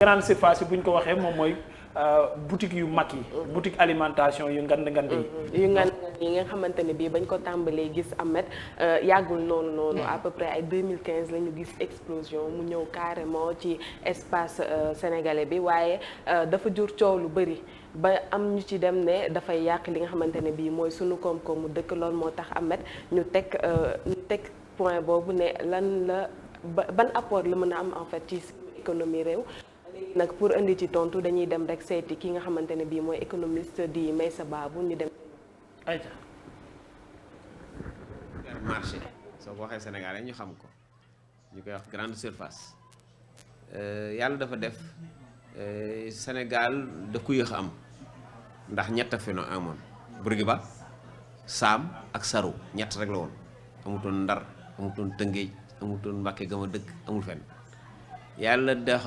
grande surface yi bu ñu ko waxee moom mooy boutique yu mag yi. boutique alimentation yu ngand yi. yu ngand yi nga xamante ne bii bañ ko tàmbalee gis Ahmed yàggul noonu à peu près ay 2015 la ñu gis explosion mu ñëw carrément ci espace sénégalais bi waaye dafa jur coow lu bëri. ba am ñu ci dem ne dafay yàq li nga xamante ne bii mooy sunu koom-koomu dëkk loolu moo tax Ahmed ñu teg point boobu ne lan la ban apport la mën a am en fait ci économie réew. léegi nag pour indi ci tontu dañuy dem rek seeti ki nga xamante ne bii mooy économiste di Meissa Babou ñu dem. ayca. marché soo ko waxee Sénégal ñu xam ko ñu koy wax grande surface yàlla dafa def Sénégal da ko yéex am ndax ñett fi no amoon Bourguiba Saam ak Saru ñett rek la woon amutoon Ndar amutoon Tëngéej amutoon Mbàkke gama dëkk amul fenn. yàlla dax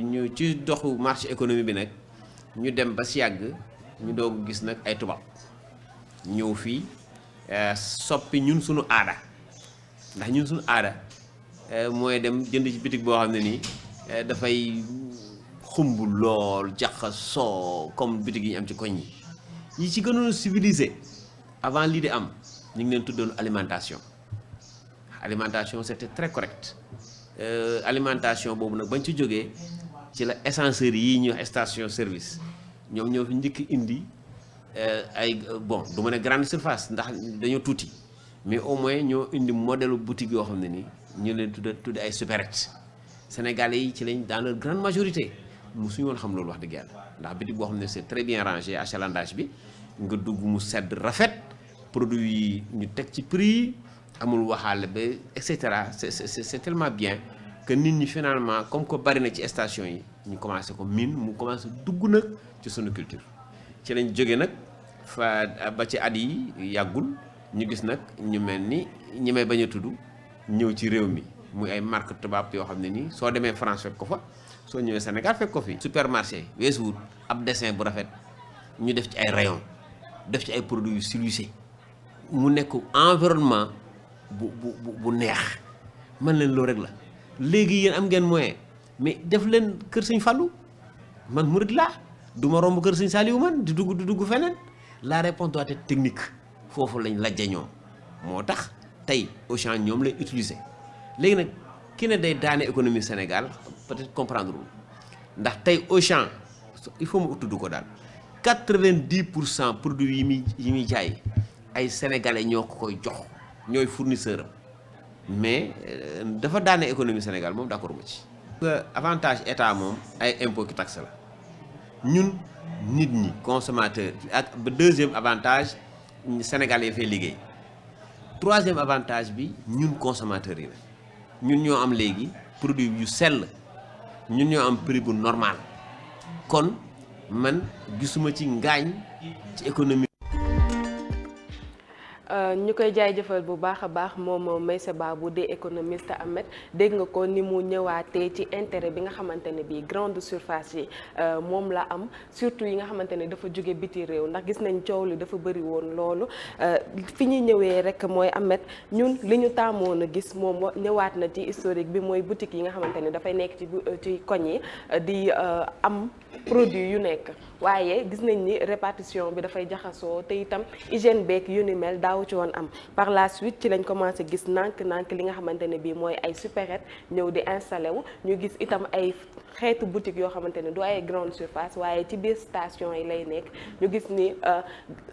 ñu ci doxu marché économie bi nag ñu dem ba si yàgg ñu doog gis nag ay tubaab ñëw fii soppi ñun suñu aada ndax ñun suñu aada mooy dem jënd ci bitig boo xam ne nii dafay xumb lool jaxasoo comme bitig yi ñu am ci koñ yi ci gënoon civilisé avant lii di am ñu ngi leen tuddoon alimentation c'était très correct. Alimentation boobu nag bañ ci jógee ci la essencerie yi ñuy wax station service ñoom ñoo fi njëkk indi ay bon du ma ne grande surface ndax dañoo tuuti mais au moins ñoo indi modèle boutique yoo xam ne ni ñu leen tudde ay supérette sénégalais yi ci lañ dans leur grande majorité musuñu woon xam loolu wax dëgg yàlla ndax boutique boo xam ne c'est très bien rangé achalandage bi nga dugg mu sedd rafet produit yi ñu teg ci prix yi amul waxaale ba et cetera c'est tellement bien que nit ñi finalement comme que bari na ci station yi ñu commencé ko miin mu commencé dugg nag ci sunu culture ci lañ jóge nag fa ba ci at yi yàggul ñu gis nag ñu mel ni ñi may bañ a tudd ñëw ci réew mi muy ay marque tubaab yoo xam ne nii soo demee France fekk ko fa soo ñëwee Sénégal fekk ko fi. supermarché weesuwut ab dessin bu rafet ñu def ci ay rayon def ci ay produits yu silucé mu nekk environnement bu neex man leen loolu rek la léegi yéen am ngeen moyen mais def leen kër Sëñ Fallou man murid laa du ma romb kër Sëñ Saliou man di dugg feneen la réponse doit être technique foofu lañ lajja ñoom moo tax tey Auchan ñoom lay utiliser léegi nag ki ne day daane économie Sénégal peut-être comprendre wul ndax tey Auchan il faut mu tudd ko daal 90% produits yi muy jaay ay sénégalais ñoo ko koy jox ñooy fournisseur am mais dafa daane économie Sénégal moom d'accord ma ci. avantage état moom ay impôt ki taxe la ñun nit ñi consommateur ak ba deuxième avantage Sénégal yi fay liggéey troisième avantage bi ñun consommateurs yi la ñun ñoo am léegi produit yu sell ñun ñoo am prix bu normal kon man gisuma ci ngaañ ci économie. ñu koy jaajëfal bu baax a baax moom Meissa Babou di économiste Ahmed dégg nga ko ni mu ñëwaatee ci intérêt bi nga xamante ne bii grande surface yi moom la am surtout yi nga xamante ne dafa jóge biti réew ndax gis nañ coow li dafa bëri woon loolu fi ñuy ñëwee rek mooy Ahmed ñun li ñu taamoon a gis moom ñëwaat na ci historique bi mooy boutique yi nga xamante ne dafay nekk ci koñ yi di am produit yu nekk waaye gis nañ ni répartition bi dafay jaxasoo te itam hygiène beeg yu ni mel daaw ci woon am par la suite ci lañ commencé gis nànk li nga xamante ne bii mooy ay supérette ñëw di installé wu ñu gis itam ay xeetu boutique yoo xamante ne du ay grande surface waaye ci biir station yi lay nekk ñu gis ni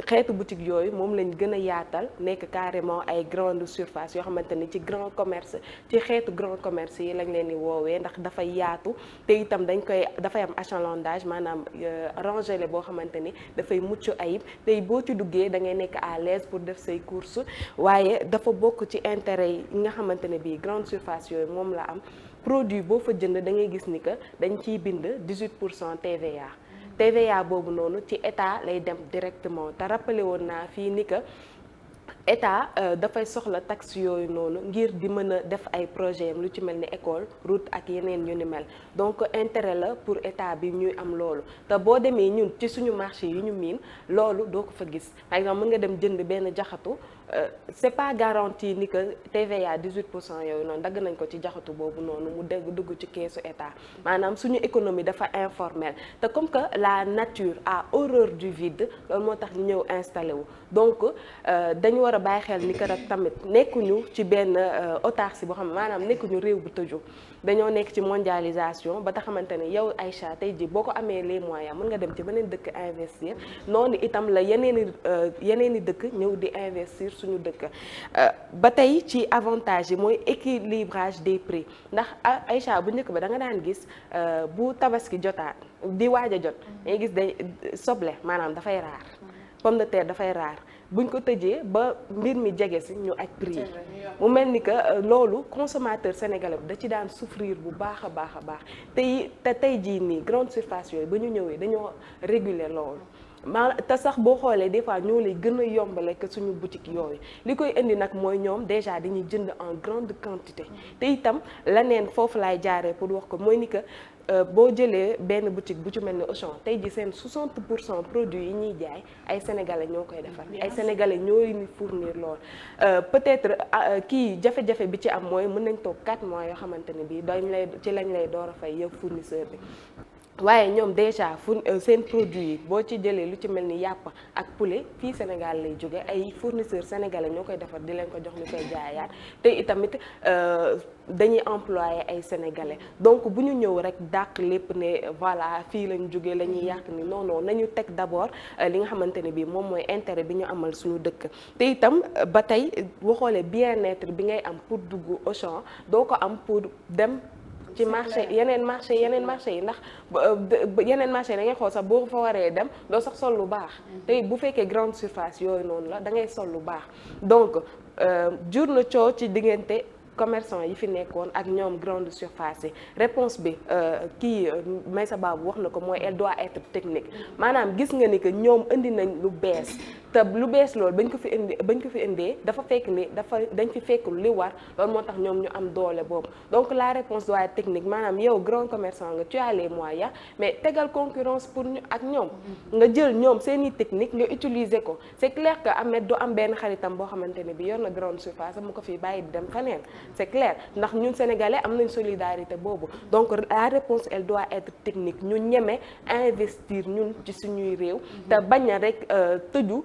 xeetu boutique yooyu moom lañ gën a yaatal nekk carrément ay grande surface yoo xamante ni ci grand commerce ci xeetu grand commerce yi lañ leen di woowee ndax dafay yaatu te itam dafay am achalandage maanaam rangé boo xamante ni dafay mucc ayib tey boo ci duggee da ngay nekk à l'aise pour def say courses waaye dafa bokk ci intérêt yi nga xamante ne bii grande surface yooyu moom la am produit boo fa jënd da ngay gis ni que dañ ciy bind 18% TVA TVA boobu noonu ci état lay dem directement te rappelé woon naa fii ni que état dafay soxla taxe yooyu noonu ngir di mën a def ay projet am lu ci mel ni école route ak yeneen ñu ni mel donc intérêt la pour état bi ñuy am loolu te boo demee ñun ci suñu marché yi ñu miin loolu doo ko fa gis par exemple mën nga dem jënd benn jaxatu c'est pas garanti ni que TVA 18% yooyu noonu dagg nañ ko ci jaxatu boobu noonu mu dugg ci keesu état maanaam suñu économie dafa informelle te comme que la nature a horreur du vide loolu moo tax ñu ñëw installé wu donc dañu war a bàyyi xel ni que rek tamit nekkuñu ci benn autarcie boo xam ne maanaam nekkuñu réew bu tëju dañoo nekk ci mondialisation ba tax xamante ne yow Aïcha tey ji boo ko amee les moyens mën nga dem ci beneen dëkk investir noonu itam la yeneeni dëkk ñëw di investir suñu dëkk ba tey ci avantage yi mooy équilibrage des prix ndax Aïcha bu njëkk ba da nga daan gis bu tabaski jotaat di waaj a jot dangay gis day soble maanaam dafay raar pomme de terre dafay raar buñ ko tëjee ba mbir mi jege si ñu aj prix mu mel ni que loolu consommateur sénégalais bi da ci daan souffrir bu baax a baax a baax te tey jii nii grande surface yooyu ba ñu ñëwee dañoo réguler loolu te sax boo xoolee des fois ñoo lay gën a yombale que suñu boutique yooyu li koy indi nag mooy ñoom déjà dañuy jënd en grande quantité te itam leneen foofu laay jaaree pour wax ko mooy ni que boo jëlee benn boutique bu ci mel ni Auchan tey ji seen 60% produits yi ñuy jaay ay sénégalais ñoo koy defar ay sénégalais ñoo leen di fournir lool peut-être kii jafe-jafe bi ci am mooy mën nañ toog 4 mois yoo xamante ne bii lañ lay door a fay yow fournisseur bi waaye ñoom déjà seen produit yi boo ci jëlee lu ci mel ni yàpp ak poulet fii Sénégal lay jóge ay fournisseurs sénégalais ñoo koy defar di leen ko jox ñu koy jaayaat te itamit dañuy employé ay sénégalais donc bu ñu ñëw rek dàq lépp ne voilà fii lañ jógee la ñuy yàq ni non non nañu teg d'abord li nga xamante ne bii moom mooy intérêt bi ñu amal suñu dëkk te itam ba tey boo xoolee bien-être bi ngay am pour dugg Auchan doo ko am pour dem ci yeneen marché yi ndax yeneen marché yi da ngay xool sax boo fa waree dem doo sax sol lu baax te bu fekkee grande surface yooyu noonu la da ngay sol lu baax donc jur na coow ci diggante commerçant yi fi nekkoon ak ñoom grande surface yi réponse bi kii Meissa Babou wax na ko mooy elle doit être technique maanaam gis nga ni que ñoom indi nañ lu bees te lu bees loolu bañ ko fi indee dafa fekk ni dañ fi fekk li war loolu moo tax ñoom ñu am doole boobu donc la réponse doit être technique maanaam yow grand commerçant nga tu as les moyens mais tegal concurrence pour ñu ak ñoom nga jël ñoom seeni technique nga utiliser ko c'est clair que Ahmed du am benn xaritam boo xamante ne bi yor na grande surface mu ko fi bàyyi di dem feneen c'est clair ndax ñun sénégalais am nañ solidarité boobu donc la réponse elle doit être technique ñu ñeme investir ñun ci suñuy réew te bañ a rek tëju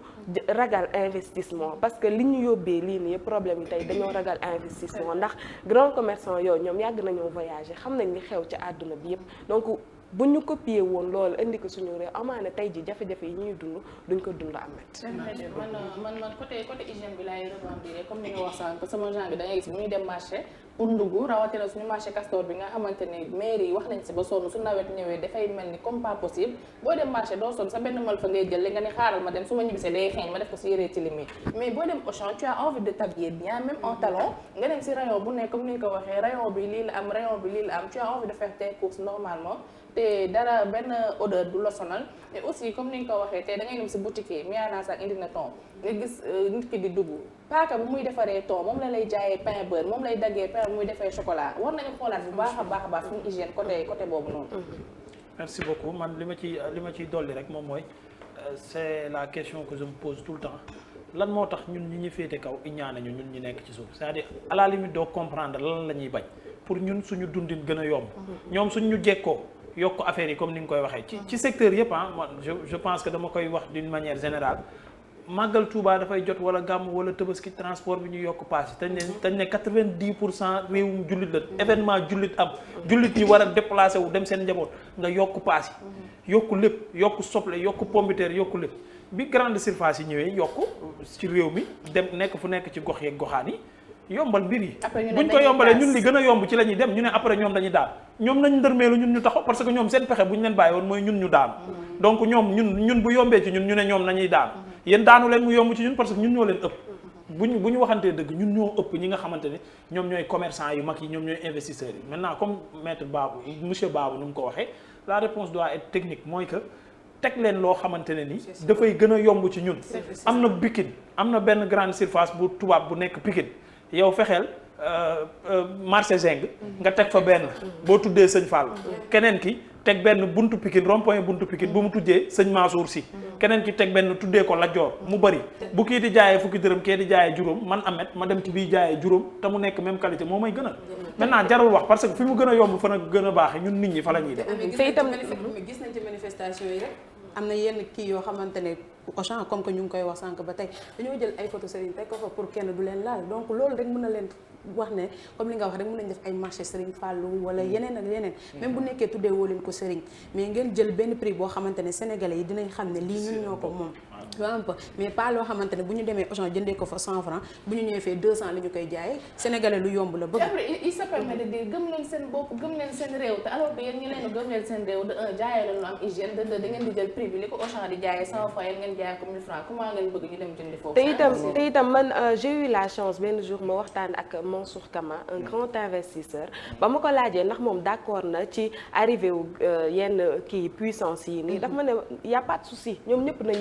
ragal investissement parce que li ñu yóbbee lii nii problème yi tey dañoo ragal investissement ndax grand commerçant yooyu ñoom yàgg nañoo voyager xam nañ li xew ci àdduna bi yépp donc bu ñu copier woon loolu indi ko suñu réew amaana tey ji jafe-jafe yi ñuy dund duñ ko dund amet man côté hygiène bi laay rebondir comme ni nga wax sànq sama genre bi da ngay gis bu ñuy dem marché pour ndugg rawatina suñu marché Castor bi nga xamante ne mairie yi wax nañ si ba sonn su nawet ñëwee dafay mel ni comme pas possible boo dem marché doo sonn sa benn mal fa ngay jël nga ne xaaral ma dem su ma ñibbisee day xeeñ ma def ko si yëree tilim yi mais boo dem Auchan tu as envie de t'habiller bien même en talon nga dem si rayon bu nekk comme ni nga ko waxee rayon bi lii la am rayon bi lii la am tu as envie de faire tes courses normalement te dara benn odeur du la sonal et aussi comme ni nga ko waxee te da ngay dem si boutique yi miyaana sax indi na thon nga gis nit ki di dugg paaka bu muy defaree thon moom la lay jaayee pain beurre moom lay daggee pain bu muy defee chocolat war nañu xoolaat bu baax a baax suñu hygiène côté boobu noonu. merci beaucoup man li ma ciy dolli rek moom mooy c'est la question que je me pose tout le temps lan moo tax ñun ñi ñu féete kaw iñaane ñu ñun ñu nekk ci suuf c'est-à-dire à la limite doo comprendre lan la ñuy bañ pour ñun suñu dundin gën a yomb ñoom suñ ñu jekkoo yokk affaire yi comme ni nga koy waxee ci secteur yëpp man je pense que dama koy wax d'une manière générale màggal Touba dafay jot wala gàmm wala Tabaski transport bi ñu yokk paas yi dañ ne 90% réewum jullit la événement jullit am jullit ñi war a déplacé wu dem seen njaboot nga yokk paas yi yokk lépp yokk soble yokk pombiteer yokk lépp bi grande surface yi ñëwee yokk ci réew mi dem nekk fu nekk ci gox yeeg goxaan yi yombal mbir yi buñ ko yombalee ñun li gën a yomb ci la ñuy dem ñu ne après ñoom dañuy daan ñoom nañ ndërmeelu ñun ñu taxaw parce que ñoom seen pexe bu ñu leen bàyyi woon mooy ñun ñu daanu donc ñoom ñun bu yombee ci ñun ñu ne ñoom nañuy daan yéen daanu leen mu yomb ci ñun parce que ñun ñoo leen ëpp bu ñu waxantee dëgg ñun ñoo ëpp ñi nga xamante ne ñoom ñooy commerçant yu mag yi ñoom ñooy investisseurs yi maintenant comme maître Babou monsieur Babou nu mu ko waxee la réponse doit être technique mooy que teg leen loo xamante ne ni dafay gën a yomb ci ñun am na Pikine am na benn grande surface bu tubaab bu nekk Pikine yow fexeel marché Zeng nga teg fa benn boo tuddee Sëñ Fall keneen ki teg benn buntu Pikine rond-point buntu Pikine bu mu tuddee sëñ Mansour Sy keneen ki teg benn tuddee ko Lat Joor mu bëri bu kii di jaayee fukki dërëm kee di jaayee juróom man Ameth ma dem ci bii jaayee juróom te mu nekk même qualité moo may gënal maintenant jarul wax parce que fi mu gën a yomb fa na gën a baaxee ñun nit ñi fa la ñuy def te itam gis nañ ci manifestation yi rek am na yenn kii yoo xamante ne Auchan comme que ñu ngi koy wax sànq ba tey dañoo jël ay photo Serigne teg ko fa pour kenn du leen laal donc loolu rek mën na leen wax ne comme li nga wax rek mën nañ def ay marché Serigne Fallou wala yeneen ak yeneen même bu nekkee tuddee woo leen ko Serigne mais ngeen jël benn prix boo xamante ne sénégalais yi dinañ xam ne lii ñun ñoo ko moom un peu mais pas loo xamante ne bu ñu demee Auchan jëndee ko fa 100 francs bu ñu ñëwee fee 200 la ñu koy jaayee sénégalais lu yomb la bëgg. après il se permet de dire gëm leen seen bopp gëm leen seen réew te alors que yéen ñi leen gëm leen seen réew de un jaayee leen lu am hygiène de deux da ngeen di jël prix bi li ko Auchan di jaayee 100 francs yéen ngeen jaayee ko 1000 francs comment ngeen bëgg ñu dem jëndi foofu. te itam man j'ai eu la chance benn jour ma waxtaan ak Mansour Kama un grand investisseur ba ma ko laajee ndax moom d'accord na ci arrivé wu yenn kii puissance yi nii daf ma ne y a pas de souci ñoom ñëpp nañ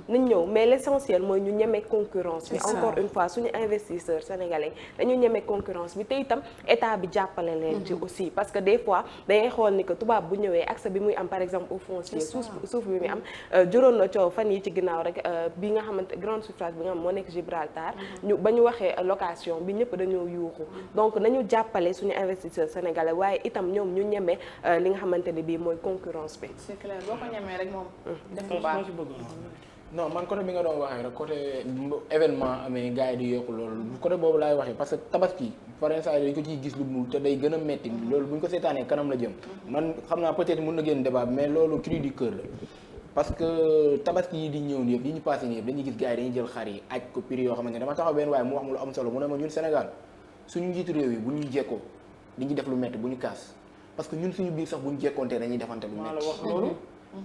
ñëw mais l'essentiel mooy ñu ñeme concurrence bi encore une fois suñu investisseur sénégalais dañu ñeme concurrence bi te itam état bi jàppale leen ci aussi parce que des fois dangay xool ni que tubaab bu ñëwee accès bi muy am par exemple au foncier suuf bi muy am juróon na coow fan yi ci ginnaaw rek bi nga xamante grande surface bi nga xam moo nekk Gibraltar ba ñu waxee location bi ñëpp dañoo yuuxu donc nañu jàppale suñu investisseur sénégalais waaye itam ñoom ñu ñeme li nga xamante ne bii mooy concurrence bi c'est clair boo ko ñemee rek moom def bu baax non man côté bi nga doon waxee rek côté événement amee gars yi di yokku loolu côté boobu laay waxee parce que tabaski par exemple dañ ko ciy gis lu mu te day gën a metti loolu bu ñu ko seetaanee kanam la jëm man xam naa peut-être mën na génn débat mais loolu cri du cœur la parce que tabaski yi di ñëw nii yëpp yi ñu passé nii yëpp dañuy gis gars yi dañuy jël xar yi aj ko prix yoo xamante ne dama taxaw benn waaye mu wax mu lu am solo mu ne ma ñun Sénégal suñu njiitu réew yi bu ñu jekkoo di ñu def lu metti bu ñu kaas parce que ñun suñu biir sax bu ñu jekkoonte dañuy defante lu metti wax loolu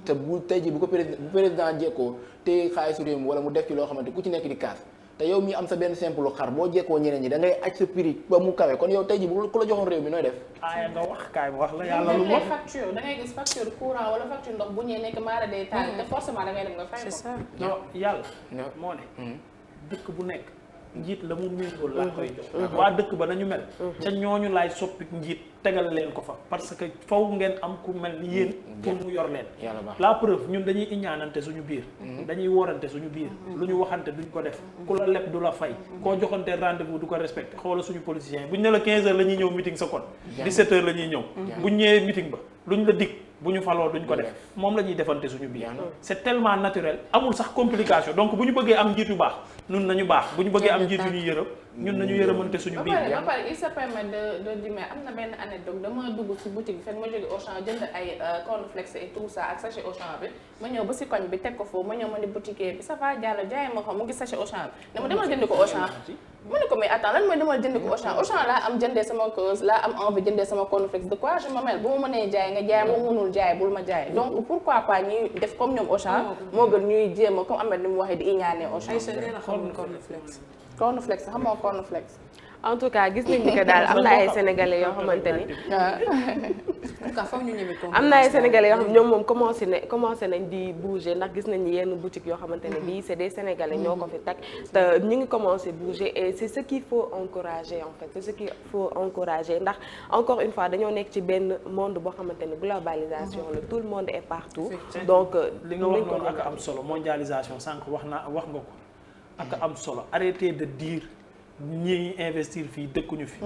te bu tey jii bu président jekkoo te xaalisu réew mi wala mu def ci loo xamante ku ci nekk di kaas te yow mi am sa benn simple xar boo jekkoo ñeneen ñi da ngay aj sa prix ba mu kawe kon yow tey jii bu ku la joxoon réew mi nooy def aaya nga wax kaay wax la yàlla lu wax facture da ngay gis facture courant wala facture ndox bu ñëwee nekk maara day taal te forcément da ngay dem nga fay ko. c'est ça non yàlla moo ne dëkk bu nekk njiit la mu méngool laa koy jox waa dëkk ba nañu mel ca ñooñu laay soppi njiit tegal leen ko fa parce que faw ngeen am ku mel ni yéen pour mu yor leen la preuve ñun dañuy iñaanante suñu biir dañuy worante suñu biir lu ñu waxante duñ ko def ku la leb du la fay koo joxante rendez-vous du ko respecté xoola suñu politiciens yi buñ ne la 15 heures la ñuy ñëw meeting sa kon 17 heures la ñuy ñëw buñ ñëwee meeting ba luñ la dig bu ñu faloo duñ ko def moom la ñuy defante suñu biir c'est tellement naturel amul sax complication donc bu ñu bëggee am njiit yu baax ñun nañu baax bu ñu bëggee am njiit yu ñuy yërëm ñun nañu yërëmante suñu biir ba pare il se permet de dire mais am na benn anecdote dama dugg ci boutique bi fekk ma jóge Auchan jënd ay cornflakes et tout ça ak sachet Auchan bi ma ñëw ba ci koñ bi teg ko foofu ma ñëw ma ni boutique bi ça va jàll jaay ma ko mu ngi sachet Auchan bi dama demal jënd ko Auchan ma ne ko mais attends lan mooy demal jënd ko Auchan laa am jëndee sama cause laa am envie jëndee sama cornflakes de quoi je me mêle bu ma mënee jaay nga jaay moo mënul jaay bul ma jaay donc pourquoi pas ñuy def comme ñoom Auchan moo gën ñuy jéem a comme Ameth ni mu waxee di iñaanee Auchan cornflakes xam nga cornflakes en tout cas gis nañ ni que daal am na ay sénégalais yoo xamante ni am na ay sénégalais yoo xam ñoom moom commencé nañ di bouger ndax gis nañ ni yenn boutique yoo xamante ne bii c'est des sénégalais ñoo ko fi teg te ñu ngi commencé bouger et c'est ce qu'il faut encourager en fait c'est ce qu'il faut encourager ndax encore une fois dañoo nekk ci benn monde boo xamante ne globalisation la tout le monde est partout donc li nga wax noonu ak am solo mondialisation sànq wax nga ko ak am solo arrêtez de dire ñi investir fii dëkkuñu fi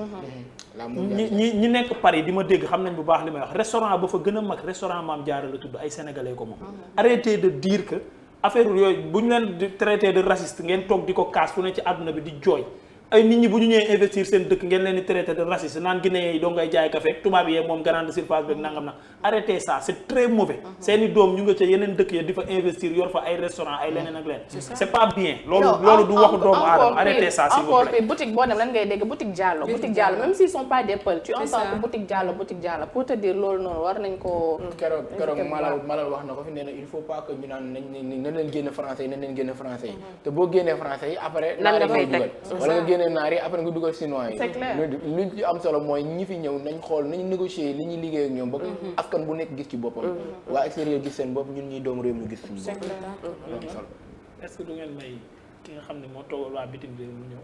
ñi nekk Paris di ma dégg xam nañ bu baax li may wax restaurant ba fa gën a mag restaurant Mame Diarra la tudd ay sénégalais ko moom arrêtez de dire que affaire yooyu bu ñu leen di traité de raciste ngeen toog di ko kaas fu ne ci àdduna bi di jooy ay nit ñi bu ñu ñëwee investir seen dëkk ngeen leen di traité de raciste naan Guinéen yi doo ngay jaay café tubaab yi moom grande surface beeg nangam na arrêtez ça c'est très mauvais seeni doom ñu nga ca yeneen dëkk ya di fa investir yor fa ay restaurant ay leneen ak leneen c'est pas bien loolu du waxu doomu aadama arrêtez ça s'il vous plaît boutique boo dem lan ngay dégg boutique Diallo même s'ils sont pas des Peuls tu entends que boutique Diallo pour te dire loolu noonu war nañ ko keroog malal wax na ko fi nee na il faut pas que ñu naan nañ leen génne français yi te boo génnee français yi après wala nga génne naar yi après nga dugal chinois yi lu ci am solo mooy ñi fi ñëw nañ xool nañ négocier li ñuy liggéey ak ñoom ba askan bu nekk gis ci boppam waa extérieur gis seen bopp ñun ñuy doomu réew mi gis suñu bopp est-ce que du ngeen may ki nga xam ne moo toogal waa bitim réew mu ñëw